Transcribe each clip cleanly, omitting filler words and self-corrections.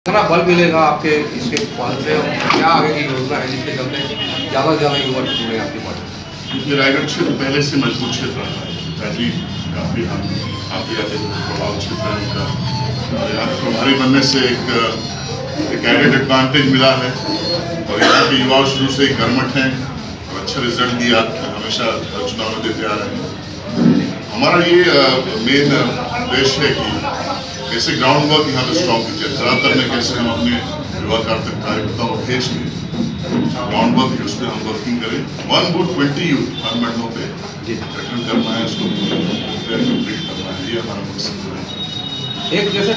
कितना बल मिलेगा आपके इसके पहल से और क्या आगे की योजना है जिसके चलते ज़्यादा से ज़्यादा युवा जुड़े आपके पास? रायगढ़ क्षेत्र पहले से मजबूत क्षेत्र रहा है। पहली काफ़ी हम आते आते प्रभाव क्षेत्र है उनका, और यहाँ पर प्रभारी बनने से एक एडेड एडवांटेज मिला है। और यहाँ के युवा शुरू से ही कर्मठ हैं और अच्छा रिजल्ट दिया, हमेशा चुनाव में देते आ रहे हैं। हमारा ये मेन उद्देश्य है कि कैसे ग्राउंड वर्क यहाँ पे स्ट्रॉन्ग कीजिए, ज़्यादातर में कैसे हम अपने युवा कार्यकर्ताओं को भेज के ग्राउंड वर्क उस पर हम वर्किंग करें। 1 बूथ 20 यूथ हर मंडलों पे गठन करना है, उसको कंप्लीट करना है, ये हमारा मकसद है। एक जैसे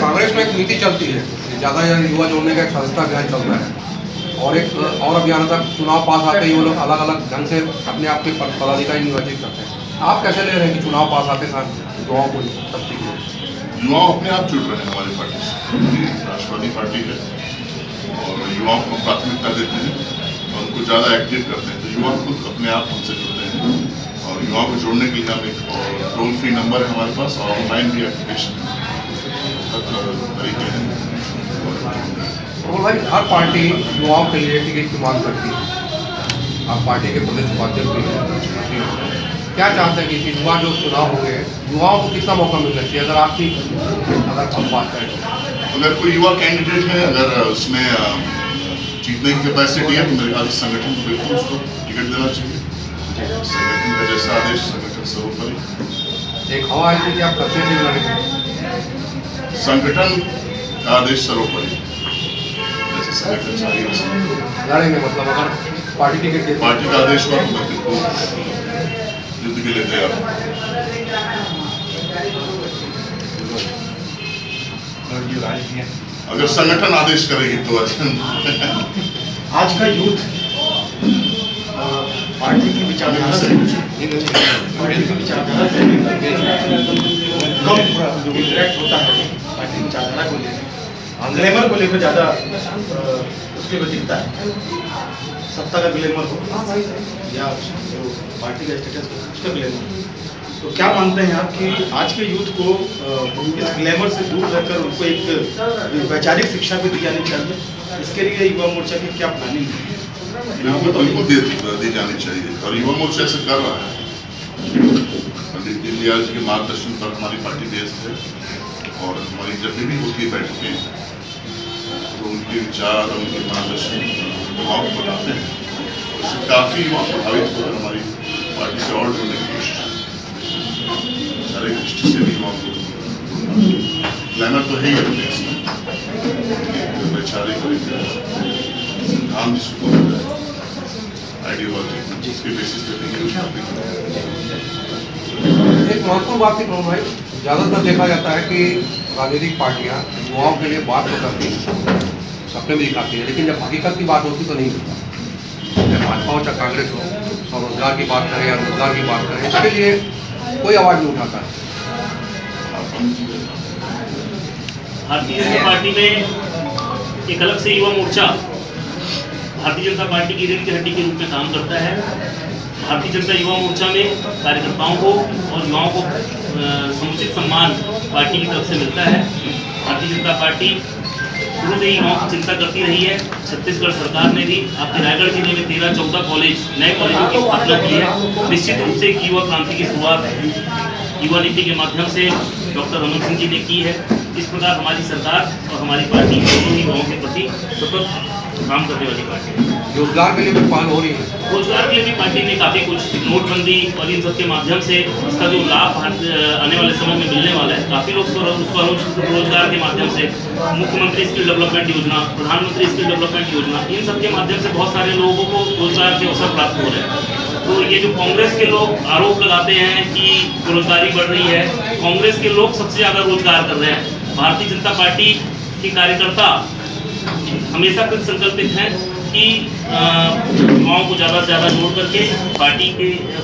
कांग्रेस में एक नीति चलती है, ज़्यादा युवा जोड़ने का एक सदस्यता अभियान चलता है, और एक और अभियान था चुनाव पास आते ही वो लोग अलग अलग ढंग से अपने आप के पदाधिकारी निर्वाचित करते हैं। आप कैसे ले रहे हैं कि चुनाव पास आते साथ युवाओं को सबसे युवा अपने आप जुड़ रहे हैं हमारी पार्टी से। राष्ट्रवादी पार्टी है और युवाओं को प्राथमिकता देते हैं और उनको ज़्यादा एक्टिव करते हैं, तो युवा खुद अपने आप हमसे जुड़ते हैं। और युवाओं को जोड़ने के लिए हम एक टोल फ्री नंबर है हमारे पास, और ऑनलाइन भी एप्लीकेशन तरीके हैं। और भाई हर पार्टी युवाओं के लिए टिकट की मांग करती है, आप पार्टी के प्रदेश उपाध्यक्ष भी हैं, क्या चाहते हैं कि इस बार जो चुनाव होंगे युवाओं को कितना मौका मिलना चाहिए? अगर आपकी हम बात करें तो अगर कोई युवा कैंडिडेट है, अगर उसमें जीतने की कैपेसिटी है, तो मेरे ख्याल संगठन को बिल्कुल उसको टिकट देना चाहिए। संगठन का जैसा आदेश संगठन सर्वोपरि। एक हवा आई थी कि आप कच्चे से लड़ेंगे, संगठन का आदेश सर्वोपरि, जैसे संगठन चाहिए लड़ेंगे। मतलब अगर पार्टी टिकट के पार्टी का आदेश हुआ तो मैं बिल्कुल युद्ध के लिए तैयार हूँ। अगर संगठन आदेश करेगी तो अच्छा। आज का यूथ पार्टी की विचारधारा से कम इंटरेक्ट होता है, पार्टी की विचारधारा को लेकर, ग्लैमर को लेकर ज़्यादा उसके लिए दिखता है। सत्ता का ग्लैमर हो या जो पार्टी का स्टेटस हो उसका ग्लैमर हो। तो क्या मानते हैं आप कि आज के यूथ को इस ग्लैमर से दूर रहकर उनको एक वैचारिक शिक्षा भी दी जानी चाहिए? इसके लिए युवा मोर्चा की क्या प्लानिंग है? बिल्कुल दी जानी चाहिए, और युवा मोर्चा से कर रहा है। पंडित दीनदयाल जी के मार्गदर्शन पर हमारी पार्टी बेस्ड है, और हमारी जब भी होती है बैठकें तो उनके विचार और उनके मार्गदर्शन युवाओं को बताते हैं। उससे काफ़ी युवा प्रभावित होकर हमारी पार्टी से और जुड़ने की कोशिश है। शारीरिक दृष्टि से भी युवाओं को ग्लैमर तो है ही अपने इसमें, वैचारिक और सिद्धांत जिसको होता है आइडियोलॉजी, जिसके बेसिस पे एक महत्वपूर्ण बात थी प्रमोद भाई, ज़्यादातर देखा जाता है कि राजनीतिक पार्टियां युवाओं के लिए बात तो करती हैं, सपने भी दिखाती है, लेकिन जब हकीकत की बात होती तो नहीं होता। चाहे भाजपा हो चाहे कांग्रेस हो, स्वरोजगार की बात करें या रोजगार की बात करें, इसके लिए कोई आवाज़ नहीं उठाता है। भारतीय जनता पार्टी में एक अलग से युवा मोर्चा भारतीय जनता पार्टी की रीढ़ की हड्डी के रूप में काम करता है। भारतीय जनता युवा मोर्चा में कार्यकर्ताओं को और युवाओं को समुचित सम्मान पार्टी की तरफ से मिलता है। भारतीय जनता पार्टी शुरू से ही युवाओं की चिंता करती रही है। छत्तीसगढ़ सरकार ने भी आपके रायगढ़ जिले में 13-14 कॉलेज नए कॉलेजों की स्थापना की है। निश्चित रूप से एक युवा क्रांति की शुरुआत युवा नीति के माध्यम से डॉक्टर रमन सिंह जी ने की है। इस प्रकार हमारी सरकार और हमारी पार्टी दोनों ही युवाओं के प्रति सतत काम करने वाली पार्टी है। रोजगार के लिए भी पहल हो रही है। रोजगार के लिए भी पार्टी ने काफ़ी कुछ नोटबंदी और इन सब के माध्यम से इसका जो लाभ आने वाले समय में मिलने वाला है, काफ़ी लोग रोजगार के माध्यम से मुख्यमंत्री स्किल डेवलपमेंट योजना, प्रधानमंत्री स्किल डेवलपमेंट योजना, इन सब के माध्यम से बहुत सारे लोगों को रोजगार के अवसर प्राप्त हो रहे हैं। तो ये जो कांग्रेस के लोग आरोप लगाते हैं कि बेरोजगारी बढ़ रही है, कांग्रेस के लोग सबसे ज़्यादा रोजगार कर रहे हैं। भारतीय जनता पार्टी के कार्यकर्ता हमेशा कृत संकल्पित हैं कि युवाओं को ज़्यादा से ज़्यादा जोड़ करके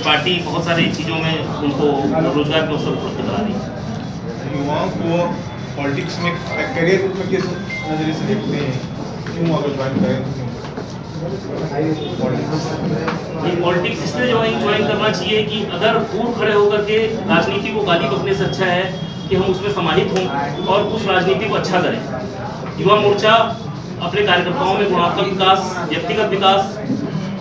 पार्टी बहुत सारी चीज़ों में उनको रोजगार के अवसर उपलब्ध करा रही है। युवाओं को पॉलिटिक्स में करियर रूप में किस नजरिए से देखते हैं? क्यों अगर ज्वाइन करें? पॉलिटिक्स इसलिए ज्वाइन करना चाहिए कि अगर दूर खड़े होकर के राजनीति को गाली बकने से अच्छा है कि हम उसमें समाहित हों और उस राजनीति को अच्छा करें। युवा मोर्चा अपने कार्यकर्ताओं में गुणात्मक विकास, व्यक्तिगत विकास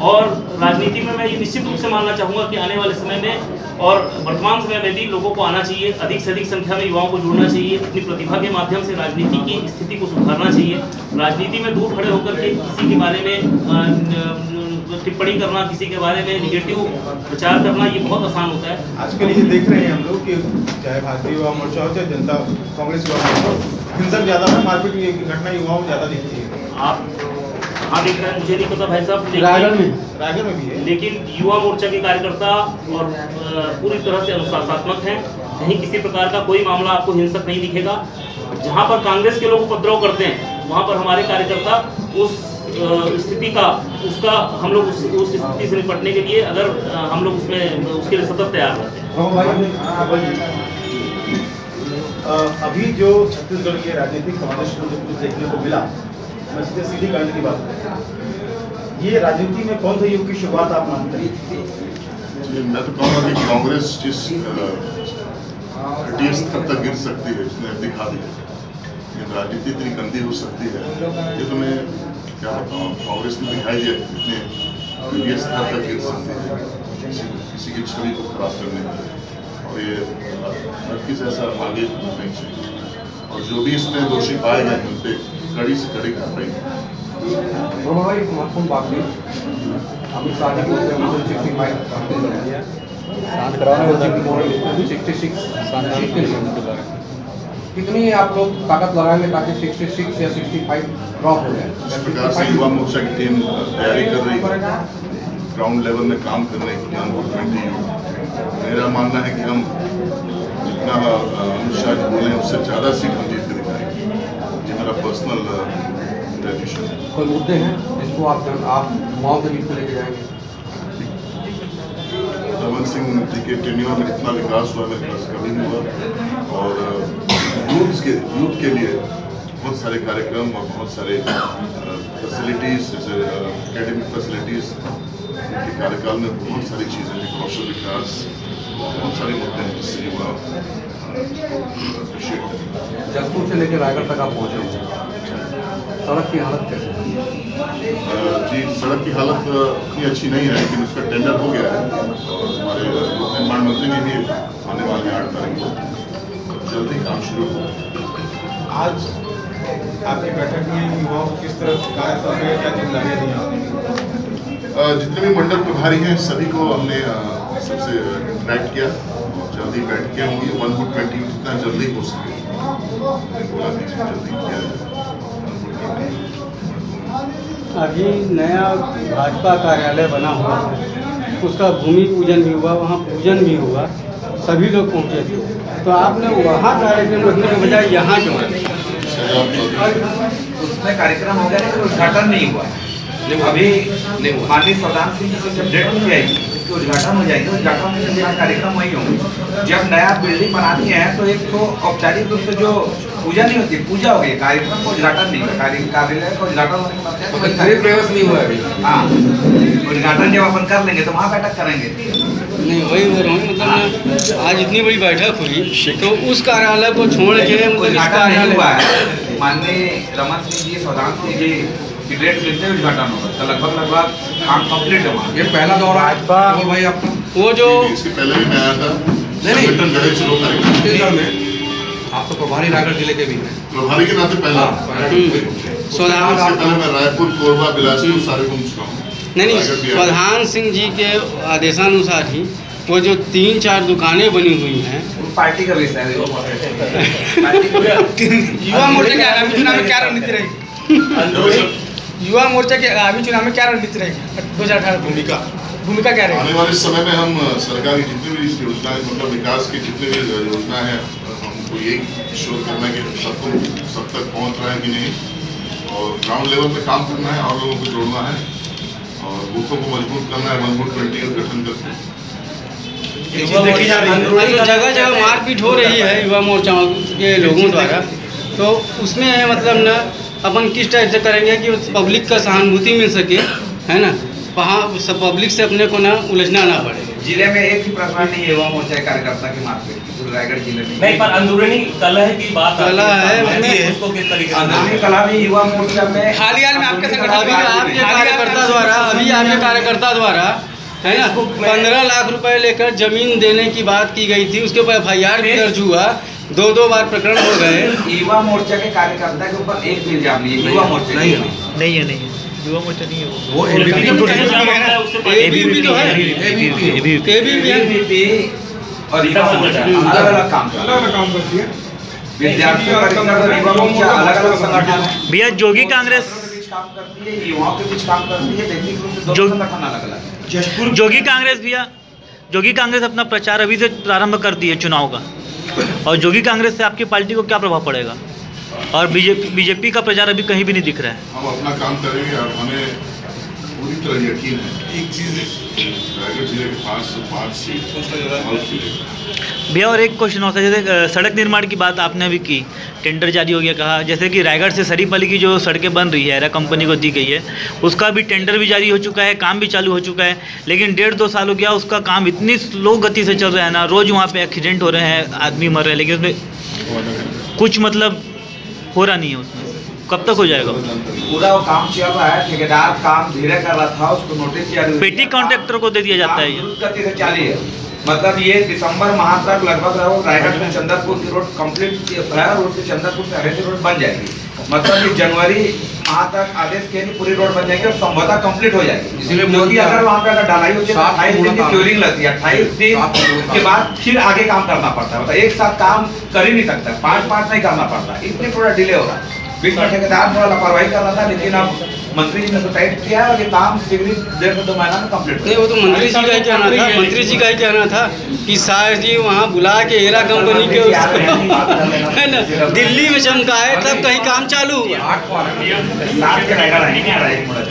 और राजनीति में मैं ये निश्चित रूप से मानना चाहूँगा कि आने वाले समय में और वर्तमान समय में भी लोगों को आना चाहिए, अधिक से अधिक संख्या में युवाओं को जुड़ना चाहिए, अपनी प्रतिभा के माध्यम से राजनीति की स्थिति को सुधारना चाहिए। राजनीति में दूर खड़े होकर के किसी के बारे में टिप्पणी करना, किसी के बारे में निगेटिव प्रचार करना, ये बहुत आसान होता है। आजकल ये देख रहे हैं हम लोग कि चाहे भारतीय युवा मोर्चा हो चाहे जनता कांग्रेस युवा मोर्चा हो, हिंसक ज़्यादा है, मारपीट की घटना युवाओं में ज़्यादा दिखती है। आप हाँ देख रहे हैं, मुझे नहीं पता भाई साहब, रायगढ़ में भी है। लेकिन युवा मोर्चा के कार्यकर्ता और पूरी तरह से अनुशासनात्मक हैं। कहीं किसी प्रकार का कोई मामला आपको हिंसक नहीं दिखेगा। जहां पर कांग्रेस के लोग उपद्रव करते हैं वहां पर हमारे कार्यकर्ता उस स्थिति का हम लोग उस स्थिति से निपटने के लिए अगर हम लोग उसके लिए सतत तैयार रहते हैं। अभी जो छत्तीसगढ़ के राजनीतिक सामंजस्य में जो कुछ देखने को मिला, मैं सीधी कांड की बात करूँ, ये राजनीति में कौन सा युग की शुरुआत आप मानते हैं? मैं तो कहूँगा कि कांग्रेस जिस घटिया स्तर तक गिर सकती है इसने दिखा दिया। राजनीति इतनी गंदी हो सकती है, ये तो मैं क्या बताऊँ, कांग्रेस ने दिखाई दिया कितने घटिया स्तर तक गिर सकती है किसी की छवि को खराब करने के लिए। और ये किस ऐसा आगे नहीं चाहिए। और जो भी इसमें दोषी पाए गए उन पर कड़ी से कड़ी कार्रवाई। भाई महत्वपूर्ण बात है, अमित शाह जी को 66 कितनी आप लोग ताकत लगाएंगे ताकि 66 या 65 क्रॉस हो जाए? इस प्रकार से युवा मोर्चा की टीम तैयारी कर रही है, ग्राउंड लेवल में काम करने की अनुभव करती है। मेरा मानना है कि हम जितना अमित शाह जी बोले उससे ज़्यादा सीट हम जीत के दिखाएंगे। ये मेरा पर्सनल रेजोल्यूशन है। कोई मुद्दे हैं जिसको आप माओ के बीच में लेके जाएंगे? रमन सिंह जी के टेन्योर में इतना विकास हुआ मेरे पास कभी नहीं हुआ। और यूथ के लिए बहुत सारे कार्यक्रम और बहुत सारे फैसिलिटीज़, जैसे एकेडमिक फैसिलिटीज़ उनके कार्यकाल में बहुत सारी चीज़ें हैं, कौशल विकास, बहुत सारे मुद्दे हैं जिससे युवा अप्रिशिएट करें। जसपुर से लेकर रायगढ़ तक आप पहुँचे, सड़क की हालत कैसे है? जी, सड़क की हालत इतनी अच्छी नहीं है, लेकिन उसका टेंडर हो गया है और हमारे लोक निर्माण मंत्री जी भी आने वाले 8 तारीख को जल्दी काम शुरू होगा। आज आपकी बैठक में युवाओं को किस तरह कार्य कर रहे हैं, क्या जिम्मेदारियां दी आपने? जितने भी मंडल प्रभारी हैं सभी को हमने सबसे इंटरेक्ट किया। जल्दी बैठकें होंगी 1-20 जितना जल्दी हो सके बोला दीजिए, जल्दी किया जाए। अभी नया भाजपा कार्यालय बना हुआ है, उसका भूमि पूजन भी हुआ, वहाँ पूजन भी हुआ, सभी लोग पहुँचे थे। तो आपने वहाँ कार्यक्रम रखने के बजाय यहाँ क्यों रखे? उसमें कार्यक्रम हो गया लेकिन उद्घाटन नहीं हुआ। अभी माननीय प्रधान सिंह जी से डेट हो जाएगी, इसके उद्घाटन हो जाएगी। उद्घाटन में जब कार्यक्रम वही होंगे। जब नया बिल्डिंग बनानी है तो एक तो औपचारिक रूप से जो पूजा नहीं होती, पूजा हो गई, कार्यक्रम का उद्घाटन नहीं हुआ। कार्यालय का उद्घाटन होने के बाद प्रवेश नहीं हुआ अभी। हाँ, उद्घाटन जब अपन कर लेंगे तो वहाँ बैठक करेंगे। नहीं, वही हो रहा हूँ, मतलब आज इतनी बड़ी बैठक हुई तो उस कार्यालय को छोड़ के मतलब इस उद्घाटन नहीं कार्यालय हुआ है। माननीय रमन सिंह जी, सौदान सिंह जी की डेट मिलते हुए उद्घाटन होगा, तो लगभग काम कंप्लीट है वहाँ। ये पहला दौरा है भाई आपका? वो जो इसके पहले भी मैं आया था संगठन गणेश छत्तीसगढ़ में। आप तो प्रभारी रायगढ़ जिले के भी हैं। प्रभारी के नाते पहला स्वधान इससे पहले मैं रायपुर, कोरबा, बिलासपुर सारे घूम चुका हूँ। नहीं, स्वधान सिंह जी के आदेशानुसार ही वो जो 3-4 दुकानें बनी हुई हैं, पार्टी का विषय है। युवा मोर्चा के आगामी चुनाव में क्या रणनीति रहेगी? युवा मोर्चा के आगामी चुनाव में क्या रणनीति रहेगी 2018? भूमिका क्या रहेगी? आने वाले समय में हम सरकार की जितनी भी योजनाएं, मतलब विकास की जितनी भी योजना है, हमको यही शोध करना है कि सब तक पहुंच रहा है कि नहीं। और ग्राउंड लेवल पे काम करना है और लोगों को जोड़ना है और बूथों को मजबूत करना है। 1-20 का गठन करके जगह जगह मारपीट हो रही है युवा मोर्चा के लोगों द्वारा, तो उसमें मतलब ना अपन किस टाइप से करेंगे कि पब्लिक का सहानुभूति मिल सके, है ना, वहाँ सब पब्लिक से अपने को ना उलझना ना पड़े। जिले में एक ही प्रकरण नहीं है युवा मोर्चा कार्यकर्ता की मारपीट की, पूरे रायगढ़ जिले में। नहीं, पर अंदरूनी कलह की बात कलह है, उसमें उसको किस तरीके से अंदरूनी कलह भी युवा मोर्चा में हाल में आपके संगठन अभी आपके कार्यकर्ता द्वारा है ना 15 लाख रुपए लेकर जमीन देने की बात की गई थी, उसके ऊपर FIR भी दर्ज हुआ, 2 बार प्रकरण हो गए। युवा मोर्चा के कार्यकर्ता के ऊपर एक भी इल्जाम नहीं है, युवा मोर्चा नहीं है। नहीं है युवा मोर्चा नहीं है वो ABP तो है, ABP और युवा मोर्चा अलग अलग काम करती है। विद्यार्थियों का युवा मोर्चा अलग अलग संगठन है। भैया जोगी कांग्रेस काम करती है, युवाओं के बीच काम करती है, व्यक्तिगत रूप से दोनों संगठन अलग अलग है। जोगी कांग्रेस भैया, जोगी कांग्रेस अपना प्रचार अभी से प्रारंभ कर दी है चुनाव का, और जोगी कांग्रेस से आपकी पार्टी को क्या प्रभाव पड़ेगा? और बीजेपी का प्रचार अभी कहीं भी नहीं दिख रहा है। हम अपना काम करेंगे और हमें पूरी तरह यकीन है एक चीज रायगढ़ जिले के 505 सीट भैया और एक क्वेश्चन होता है, जैसे सड़क निर्माण की बात आपने अभी की, टेंडर जारी हो गया कहा, जैसे कि रायगढ़ से शरीफ अली की जो सड़कें बन रही है एरा कंपनी को दी गई है, उसका भी टेंडर भी जारी हो चुका है, काम भी चालू हो चुका है, लेकिन 1.5-2 साल हो गया उसका काम इतनी स्लो गति से चल रहा है ना, रोज़ वहाँ पे एक्सीडेंट हो रहे हैं, आदमी मर रहे हैं, लेकिन उसमें कुछ मतलब हो रहा नहीं है, उसमें कब तक हो जाएगा? पूरा वो काम चल रहा है, ठेकेदार काम धीरे कर रहा था, उसको नोटिस जारी हुई, पेटी कॉन्ट्रैक्टर को दे दिया जाता है ये। द्रुत गति से जारी है, मतलब ये दिसंबर माह तक लगभग रायगढ़ से चंद्रपुर की रोड कंप्लीट रोड से चंद्रपुर से हरेली रोड बन जाएगी, मतलब ये जनवरी माह तक आदेश के पूरी रोड बन जाएगी और संभवतः कंप्लीट हो जाएगी। इसलिए क्योंकि अगर वहाँ पे अगर ढलाई होती है 28 दिन की क्यूरिंग लगती है, 28 दिन के बाद फिर आगे काम करना पड़ता है, मतलब एक साथ काम कर ही नहीं सकता, 5 नहीं करना पड़ता, इसलिए थोड़ा डिले हो रहा है। बीच में ठेकेदार थोड़ा लापरवाही कर रहा था, लेकिन अब मंत्री जी ने तो टाइट किया है और ये काम शीघ्र 1.5-2 महीना में कंप्लीट नहीं, वो तो मंत्री जी का ही कहना था, मंत्री जी का ही कहना था कि शायद जी वहाँ बुला के एरा कंपनी के है ना दिल्ली में चमका है, तब कहीं काम चालू हुआ। 8 को 7 के रायगढ़ आएंगे।